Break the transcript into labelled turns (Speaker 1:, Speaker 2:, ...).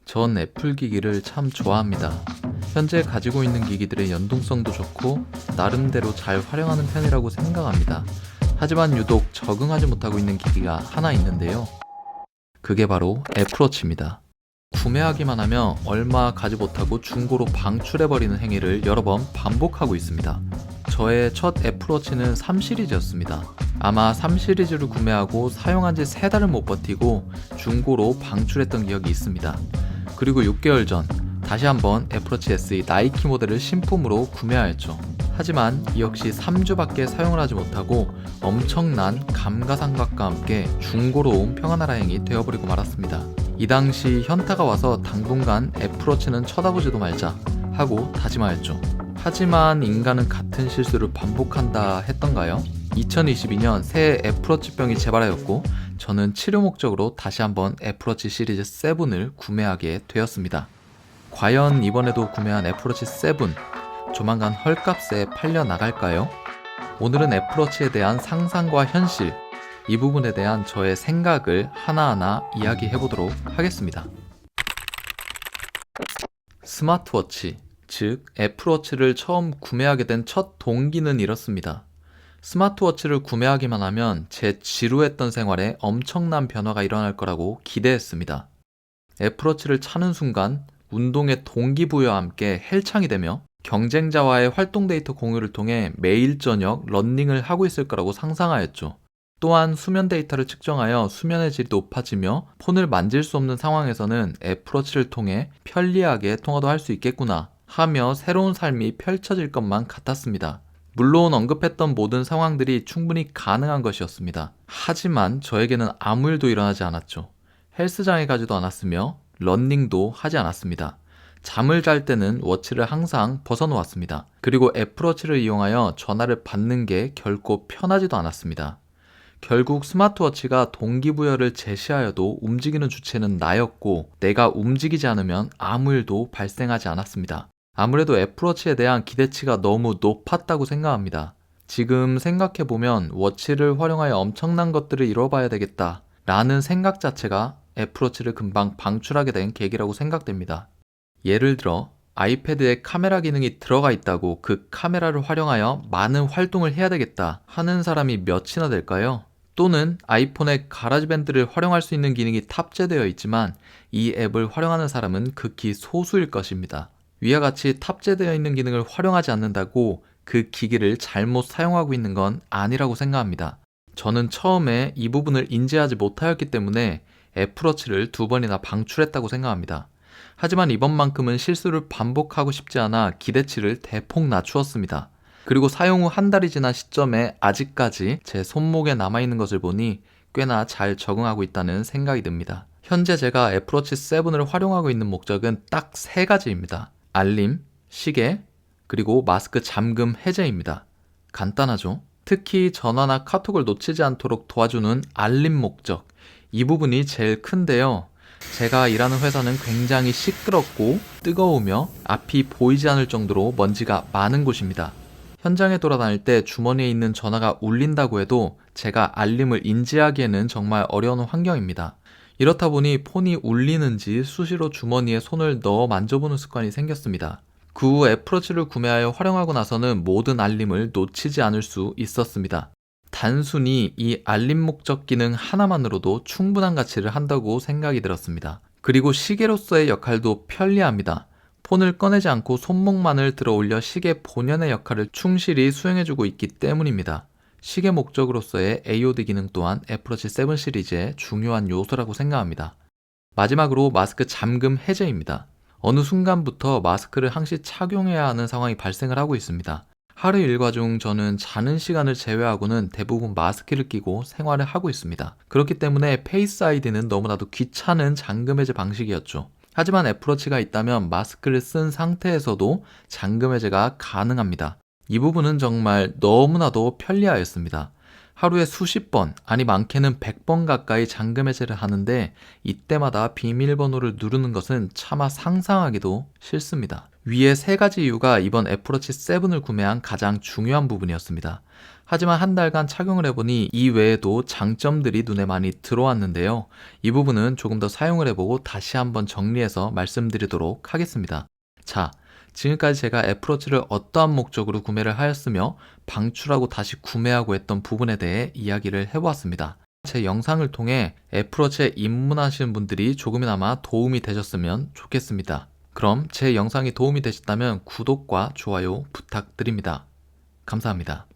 Speaker 1: 전 애플 기기를 참 좋아합니다. 현재 가지고 있는 기기들의 연동성도 좋고 나름대로 잘 활용하는 편이라고 생각합니다. 하지만 유독 적응하지 못하고 있는 기기가 하나 있는데요. 그게 바로 애플워치입니다. 구매하기만 하면 얼마 가지 못하고 중고로 방출해버리는 행위를 여러 번 반복하고 있습니다. 저의 첫 애플워치는 3시리즈였습니다. 아마 3시리즈를 구매하고 사용한 지 3달을 못 버티고 중고로 방출했던 기억이 있습니다. 그리고 6개월 전 다시 한번 애플워치 SE 나이키 모델을 신품으로 구매하였죠. 하지만 이 역시 3주밖에 사용을 하지 못하고 엄청난 감가상각과 함께 중고로 온 평안나라행이 되어버리고 말았습니다. 이 당시 현타가 와서 당분간 애플워치는 쳐다보지도 말자 하고 다짐하였죠. 하지만 인간은 같은 실수를 반복한다 했던가요? 2022년 새 애플워치병이 재발하였고 저는 치료 목적으로 다시 한번 애플워치 시리즈 7을 구매하게 되었습니다. 과연 이번에도 구매한 애플워치 7 조만간 헐값에 팔려 나갈까요? 오늘은 애플워치에 대한 상상과 현실, 이 부분에 대한 저의 생각을 하나하나 이야기해보도록 하겠습니다. 스마트워치, 즉 애플워치를 처음 구매하게 된 첫 동기는 이렇습니다. 스마트워치를 구매하기만 하면 제 지루했던 생활에 엄청난 변화가 일어날 거라고 기대했습니다. 애플워치를 차는 순간 운동의 동기부여와 함께 헬창이 되며 경쟁자와의 활동 데이터 공유를 통해 매일 저녁 러닝을 하고 있을 거라고 상상하였죠. 또한 수면 데이터를 측정하여 수면의 질이 높아지며 폰을 만질 수 없는 상황에서는 애플워치를 통해 편리하게 통화도 할 수 있겠구나 하며 새로운 삶이 펼쳐질 것만 같았습니다. 물론 언급했던 모든 상황들이 충분히 가능한 것이었습니다. 하지만 저에게는 아무 일도 일어나지 않았죠. 헬스장에 가지도 않았으며 러닝도 하지 않았습니다. 잠을 잘 때는 워치를 항상 벗어놓았습니다. 그리고 애플워치를 이용하여 전화를 받는 게 결코 편하지도 않았습니다. 결국 스마트워치가 동기부여를 제시하여도 움직이는 주체는 나였고 내가 움직이지 않으면 아무 일도 발생하지 않았습니다. 아무래도 애플워치에 대한 기대치가 너무 높았다고 생각합니다. 지금 생각해보면 워치를 활용하여 엄청난 것들을 이뤄봐야 되겠다 라는 생각 자체가 애플워치를 금방 방출하게 된 계기라고 생각됩니다. 예를 들어 아이패드에 카메라 기능이 들어가 있다고 그 카메라를 활용하여 많은 활동을 해야 되겠다 하는 사람이 몇이나 될까요? 또는 아이폰에 가라지밴드를 활용할 수 있는 기능이 탑재되어 있지만 이 앱을 활용하는 사람은 극히 소수일 것입니다. 위와 같이 탑재되어 있는 기능을 활용하지 않는다고 그 기기를 잘못 사용하고 있는 건 아니라고 생각합니다. 저는 처음에 이 부분을 인지하지 못하였기 때문에 애플워치를 2번이나 방출했다고 생각합니다. 하지만 이번만큼은 실수를 반복하고 싶지 않아 기대치를 대폭 낮추었습니다. 그리고 사용 후 1달이 지난 시점에 아직까지 제 손목에 남아있는 것을 보니 꽤나 잘 적응하고 있다는 생각이 듭니다. 현재 제가 애플워치 7을 활용하고 있는 목적은 딱 3가지입니다. 알림, 시계, 그리고 마스크 잠금 해제입니다. 간단하죠? 특히 전화나 카톡을 놓치지 않도록 도와주는 알림 목적, 이 부분이 제일 큰데요. 제가 일하는 회사는 굉장히 시끄럽고 뜨거우며 앞이 보이지 않을 정도로 먼지가 많은 곳입니다. 현장에 돌아다닐 때 주머니에 있는 전화가 울린다고 해도 제가 알림을 인지하기에는 정말 어려운 환경입니다. 이렇다 보니 폰이 울리는지 수시로 주머니에 손을 넣어 만져보는 습관이 생겼습니다. 그 후 애플워치를 구매하여 활용하고 나서는 모든 알림을 놓치지 않을 수 있었습니다. 단순히 이 알림 목적 기능 하나만으로도 충분한 가치를 한다고 생각이 들었습니다. 그리고 시계로서의 역할도 편리합니다. 폰을 꺼내지 않고 손목만을 들어 올려 시계 본연의 역할을 충실히 수행해주고 있기 때문입니다. 시계 목적으로서의 AOD 기능 또한 애플워치 7 시리즈의 중요한 요소라고 생각합니다. 마지막으로 마스크 잠금 해제입니다. 어느 순간부터 마스크를 항시 착용해야 하는 상황이 발생을 하고 있습니다. 하루 일과 중 저는 자는 시간을 제외하고는 대부분 마스크를 끼고 생활을 하고 있습니다. 그렇기 때문에 페이스 아이디는 너무나도 귀찮은 잠금 해제 방식이었죠. 하지만 애플워치가 있다면 마스크를 쓴 상태에서도 잠금 해제가 가능합니다. 이 부분은 정말 너무나도 편리하였습니다. 하루에 수십 번, 아니 많게는 100번 가까이 잠금 해제를 하는데 이때마다 비밀번호를 누르는 것은 차마 상상하기도 싫습니다. 위의 세 가지 이유가 이번 애플워치 7을 구매한 가장 중요한 부분이었습니다. 하지만 한 달간 착용을 해보니 이 외에도 장점들이 눈에 많이 들어왔는데요. 이 부분은 조금 더 사용을 해보고 다시 한번 정리해서 말씀드리도록 하겠습니다. 자, 지금까지 제가 애플워치를 어떠한 목적으로 구매를 하였으며 방출하고 다시 구매하고 했던 부분에 대해 이야기를 해보았습니다. 제 영상을 통해 애플워치에 입문하시는 분들이 조금이나마 도움이 되셨으면 좋겠습니다. 그럼 제 영상이 도움이 되셨다면 구독과 좋아요 부탁드립니다. 감사합니다.